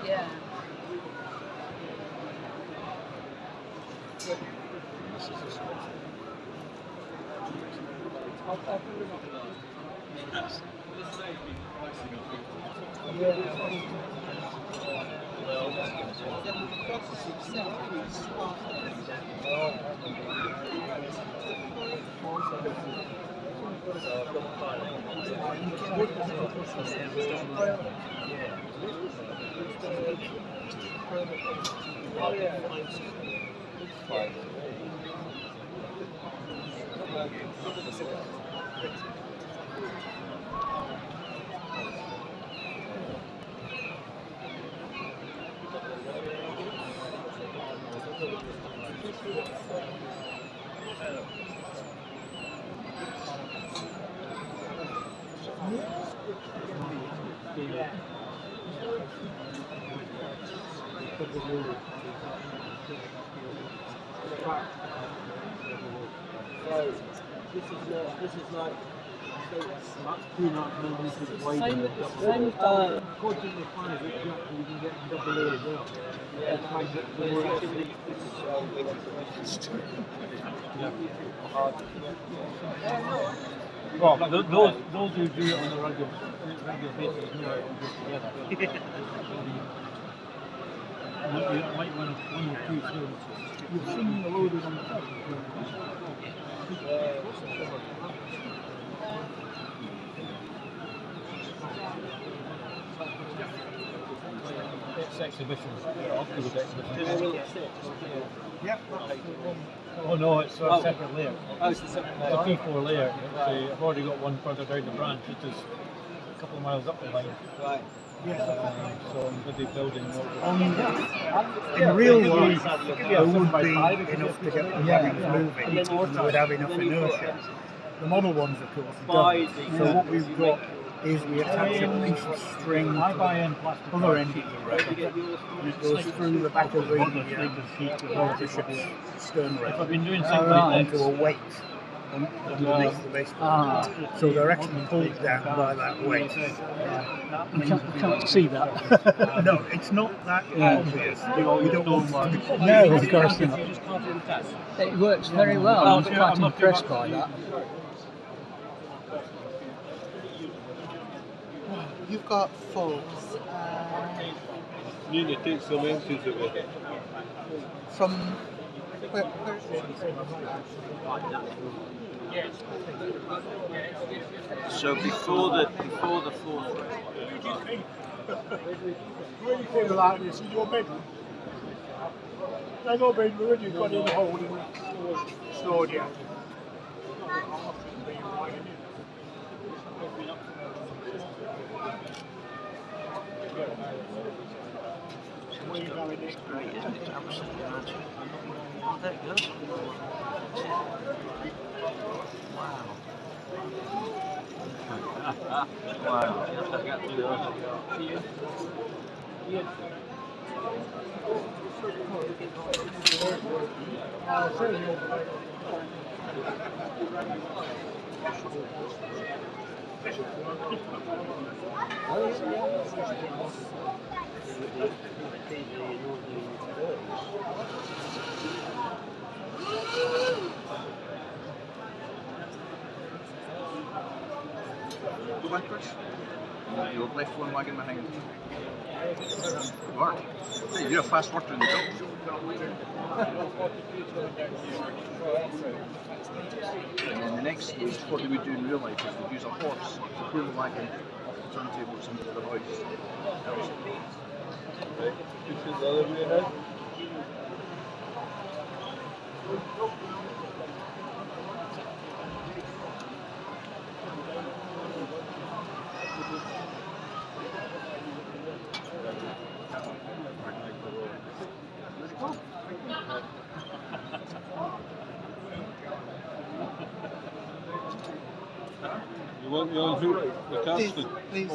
Yeah. This is a sort This is like 2.5 millimeters wide. Same According to the plan, you can get double A as well. Well, those who do it on a regular basis know how to put it together. You might want one or two things. You've seen the loaded on the top. It's exhibitions. Afterwards exhibitions. Yep. Oh no, it's a separate layer. Oh, it's a separate layer. It's a P4 layer. So I've already got one further down the branch, which is a couple of miles up the line. Right. So I'm busy building more. In real life, there would be enough to get the wagons moving, and they would have enough inertia. The model ones, of course, don't. So what we've got is we attach a piece of string to the other end of the rope, and it goes through the back of the ship's stern rail onto a weight underneath the base. So they're actually pulled down by that weight. You can't see that. No, it's not that obvious. We don't want to. No, of course not. It works very well. I was quite impressed by that. You've got folks You need to take some empties of it. from where So before the fourth. When you feel like this, is your bedroom? They've not been ruined, you've got in the hole and stored you. Where are you going next? Great, isn't it? It's absolutely magic. Oh, there it goes. Wow. Wow. You have to get through those. Go backwards. You'll left one wagon behind. You are. Hey, you're a fast worker in the job. And then the next stage, what we would do in real life is we'd use a horse to pull the wagon off the turntables into the hoist. Right, push it the other way ahead. You want me on hook the casting? please.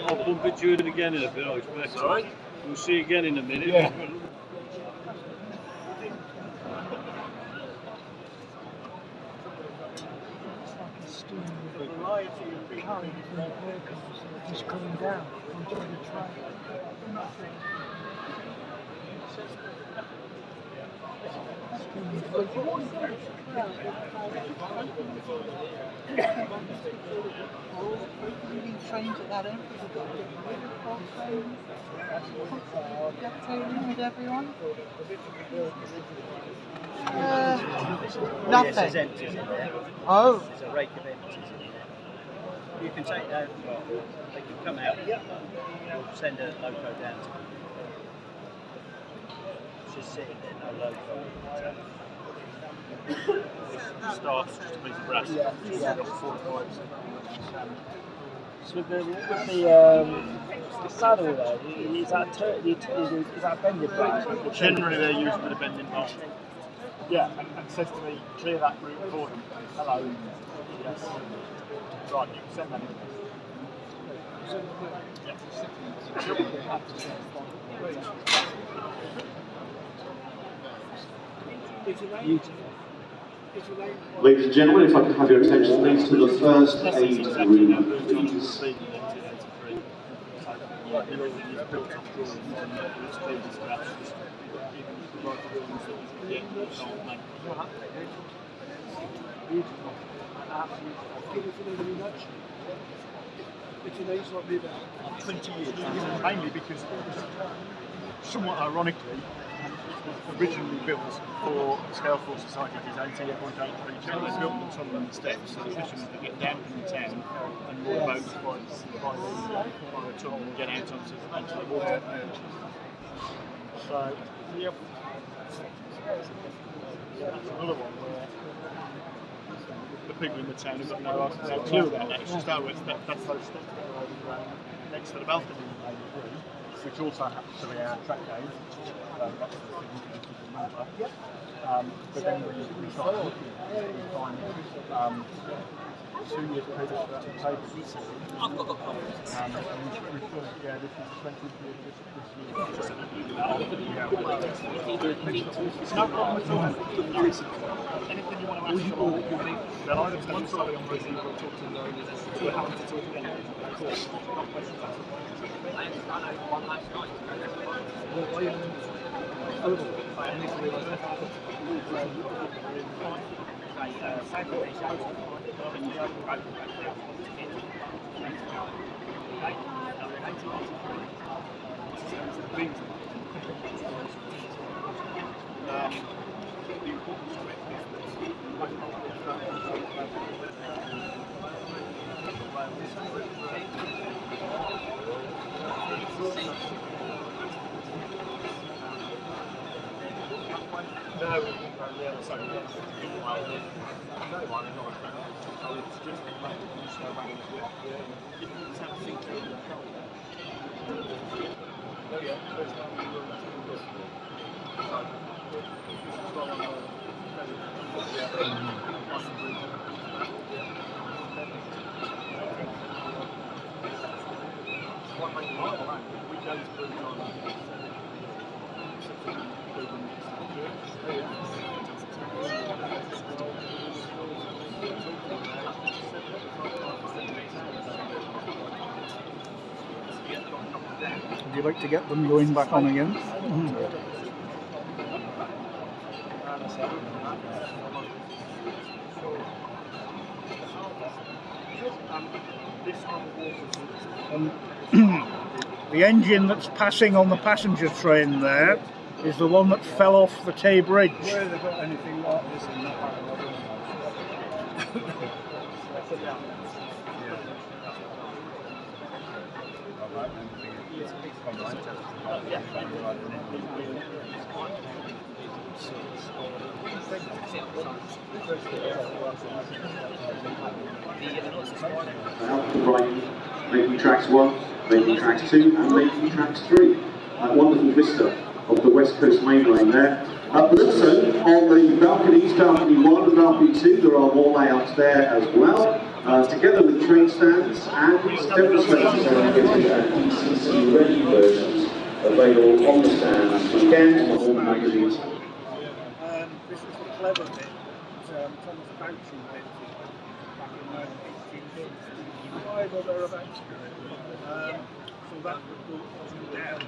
I'll bump into you again in a bit, I expect. Sorry? We'll see you again in a minute. Yeah. Just coming down onto the track. Moving trains at that end. Getting with everyone. Nothing. Yes, there's empties in there. Oh. There's a rake of empties in there. You can take that, well, they can come out. We'll send a loco down to them. It's just sitting there, no loco. Starts just a piece of brass. So with the saddle there, is that bending brass? Generally they're used with a bending bar. Yeah, and says to me, clear that route for them. Hello. Yes. Right, you can send that in. Ladies and gentlemen, if I could have your attention please to the first aid room, please. It's an age like me about 20 years, mainly because somewhat ironically, originally built for the Scale Force Society of his 88.83 channel. They built them on top of the steps so the fishermen could get down from the town and moor boats by the tunnel and get out onto the water. So, yep. That's another one where the people in the town have got no clue about that. It's just that's those steps that are overground next to the balcony, which also happens to be our track gauge. That's the significance of the number. But then we try and look at it, we find 2 years previous to that paper. I've got the comments. And we thought, yeah, this is 20th year this year. It's no problem at all. Anything you want to ask for, they'll either tell you something on receive or talk to them. We're happy to talk again. Of course. No questions asked. The importance of it is Would you like to get them going back on again? The engine that's passing on the passenger train there is the one that fell off the Tay Bridge. where they've got anything like this in that part of the world. Out to the right, making tracks 1, making tracks 2 and making tracks 3. That wonderful vista of the West Coast Main Line there. But also on the balconies, balcony 1 and balcony 2, there are more layouts there as well. together with train stands and demonstrations are given at ECC ready versions available on the stand, which again on all magazines. This was the clever bit. Thomas Banks invented back in 1865 or thereabouts. So that would go up and down to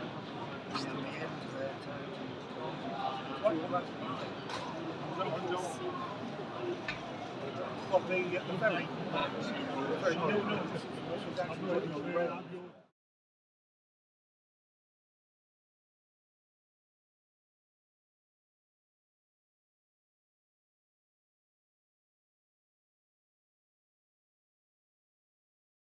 the end there. Of the ferry. No, this was actually